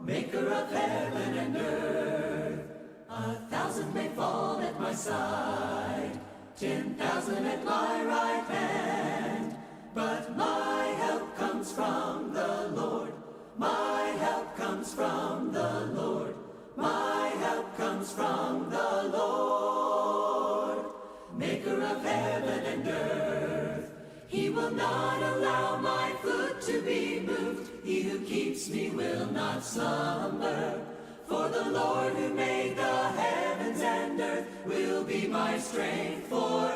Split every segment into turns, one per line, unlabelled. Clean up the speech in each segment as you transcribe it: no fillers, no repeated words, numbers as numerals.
maker of heaven and earth. 1,000 may fall at my side, 10,000 at my right hand, but my help comes from the Lord. My help comes from the Lord. My help comes from the Lord, maker of heaven and earth. He will not allow my foot to be moved. He who keeps me will not slumber. For the Lord who made the heavens and earth will be my strength forever.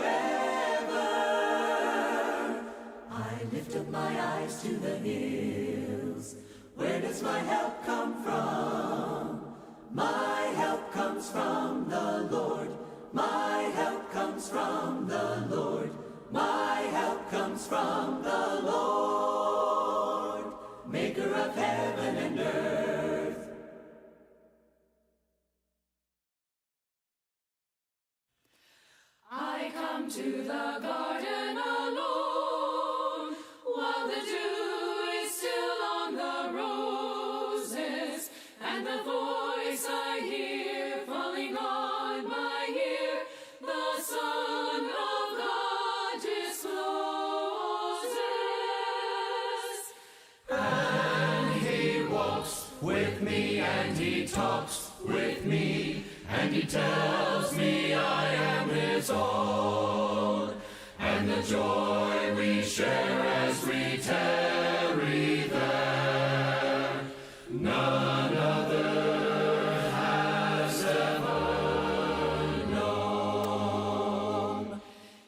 I lift up my eyes to the hills. Where does my help come from? My help comes from the Lord. My help comes from the Lord. My help comes from the Lord, maker of heaven and earth.
I come to the garden alone, while the dew is still on the roses, and the voice I hear falling on my ear, the Son of God discloses.
And he walks with me, and he talks with me, and he tells me I am his own, and the joy we share as we tarry there, none other has ever known.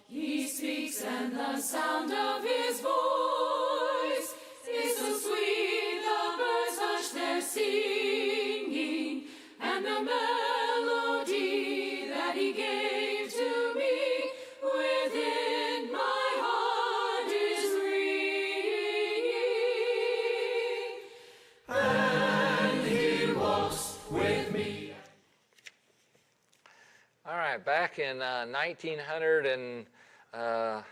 He speaks, and the sound of his voice is so sweet, the birds hush their singing, and the melody that he gave to me within my heart is ringing.
And he walks with me.
All right, back in 1900 and, well,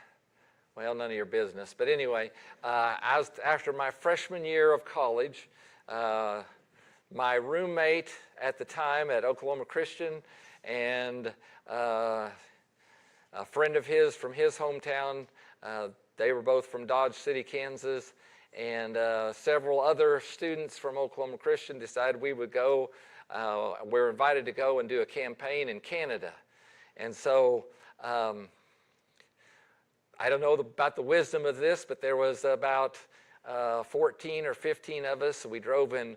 none of your business. But anyway, after my freshman year of college, my roommate at the time at Oklahoma Christian and a friend of his from his hometown, they were both from Dodge City, Kansas, and several other students from Oklahoma Christian decided we would go. We were invited to go and do a campaign in Canada. And so I don't know about the wisdom of this, but there was about 14 or 15 of us. We drove in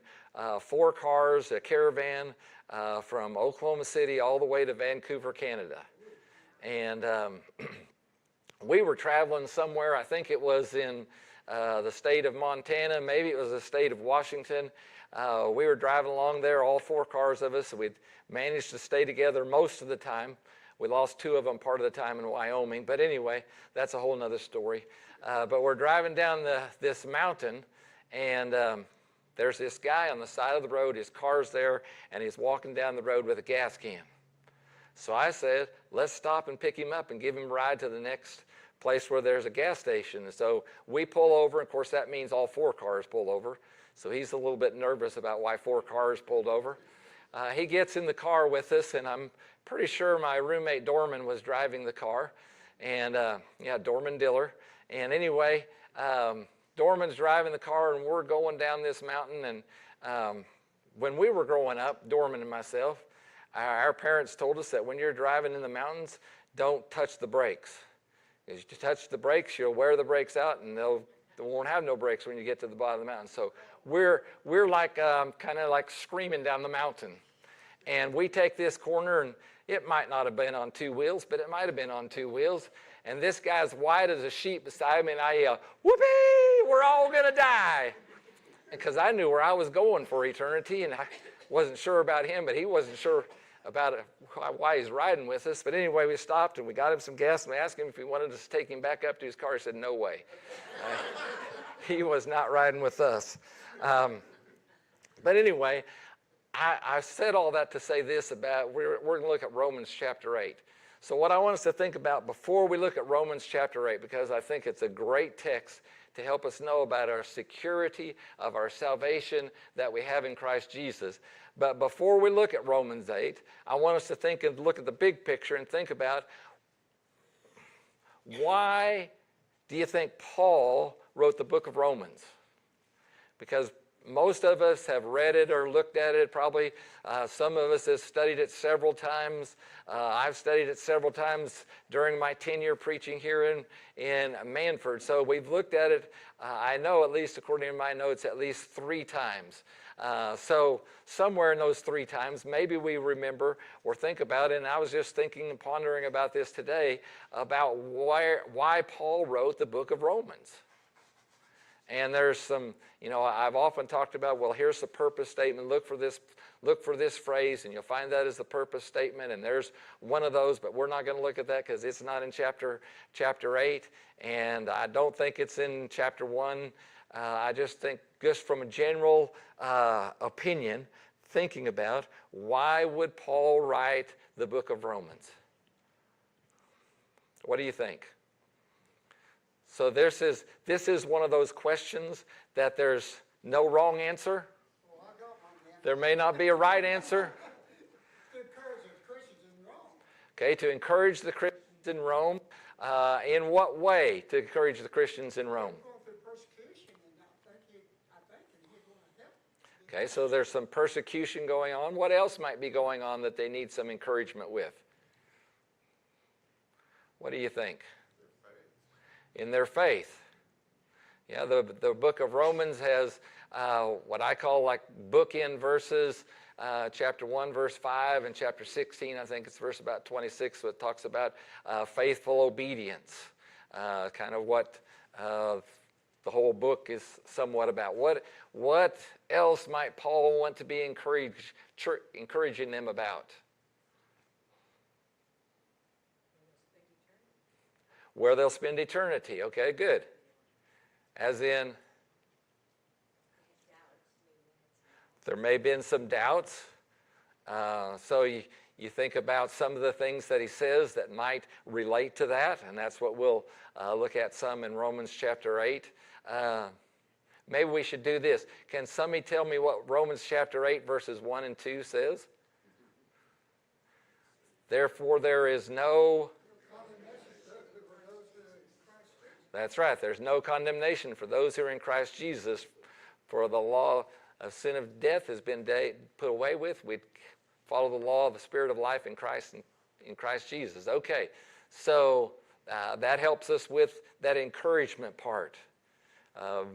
4 cars, a caravan from Oklahoma City all the way to Vancouver, Canada. And we were traveling somewhere, I think it was in the state of Montana, maybe it was the state of Washington. We were driving along there, all 4 cars of us. We'd managed to stay together most of the time. We lost 2 of them part of the time in Wyoming. But anyway, that's a whole nother story. But we're driving down this mountain, and there's this guy on the side of the road. His car's there, and he's walking down the road with a gas can. So I said, let's stop and pick him up and give him a ride to the next place where there's a gas station. And so we pull over. Of course, that means all 4 cars pull over. So he's a little bit nervous about why 4 cars pulled over. He gets in the car with us, and I'm pretty sure my roommate Dorman was driving the car. And yeah, Dorman Diller. And anyway, Dorman's driving the car, and we're going down this mountain. And when we were growing up, Dorman and myself, our parents told us that when you're driving in the mountains, don't touch the brakes. Because you touch the brakes, you'll wear the brakes out, and they won't have no brakes when you get to the bottom of the mountain. So we're like kind of like screaming down the mountain. And we take this corner, and it might not have been on 2 wheels, but it might have been on 2 wheels. And this guy's white as a sheet beside me, and I yell, "Whoopee, we're all gonna die." Because I knew where I was going for eternity, and I wasn't sure about him, but he wasn't sure about why he's riding with us. But anyway, we stopped, and we got him some gas, and we asked him if he wanted us to take him back up to his car. He said, no way. He was not riding with us. But anyway, I said all that to say this about, we're going to look at Romans chapter 8. So what I want us to think about before we look at Romans chapter 8, because I think it's a great text to help us know about our security of our salvation that we have in Christ Jesus. But before we look at Romans 8, I want us to think and look at the big picture and think about, why do you think Paul wrote the book of Romans? Because most of us have read it or looked at it. Probably some of us have studied it several times. I've studied it several times during my tenure preaching here in Manford. So we've looked at it, I know, at least according to my notes, at least 3 times. So somewhere in those 3 times, maybe we remember or think about it. And I was just thinking and pondering about this today, about why Paul wrote the book of Romans. And there's some, I've often talked about, well, here's the purpose statement. Look for this phrase, and you'll find that as the purpose statement. And there's one of those, but we're not going to look at that because it's not in chapter 8, and I don't think it's in chapter 1. I just think, just from a general opinion, thinking about, why would Paul write the book of Romans? What do you think? So this is one of those questions that there's no wrong answer. There may not be a right answer.
To encourage the Christians in Rome.
Okay, to encourage the Christians in Rome. In what way to encourage the Christians in Rome?
Going through persecution, and I think he's going to help.
Okay, so there's some persecution going on. What else might be going on that they need some encouragement with? What do you think? In their faith. Yeah, the book of Romans has what I call like bookend verses. Chapter 1, verse 5, and chapter 16, I think it's verse about 26, so it talks about faithful obedience. Kind of what the whole book is somewhat about. What else might Paul want to be encouraging them about? Where they'll spend eternity. Okay, good. As in, there may have been some doubts. So you think about some of the things that he says that might relate to that, and that's what we'll look at some in Romans chapter 8. Maybe we should do this. Can somebody tell me what Romans chapter 8 verses 1 and 2 says? Therefore there is no... That's right. There's no condemnation for those who are in Christ Jesus, for the law of sin of death has been put away with. We follow the law of the Spirit of life in Christ Jesus. Okay, so that helps us with that encouragement part.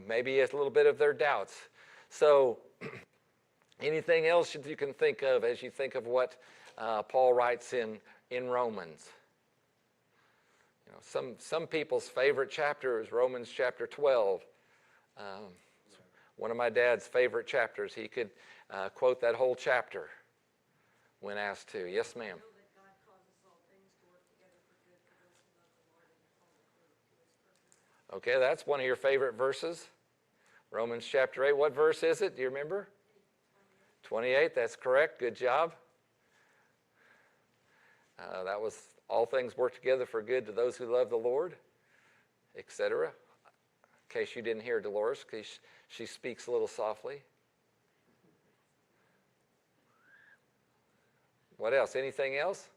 Maybe a little bit of their doubts. So anything else you can think of as you think of what Paul writes in Romans? Some people's favorite chapter is Romans chapter 12. One of my dad's favorite chapters. He could quote that whole chapter when asked to. Yes, ma'am. Okay, that's one of your favorite verses. Romans chapter 8. What verse is it? Do you remember? 28. That's correct. Good job. That was, all things work together for good to those who love the Lord, etc. In case you didn't hear Dolores, because she speaks a little softly. What else? Anything else?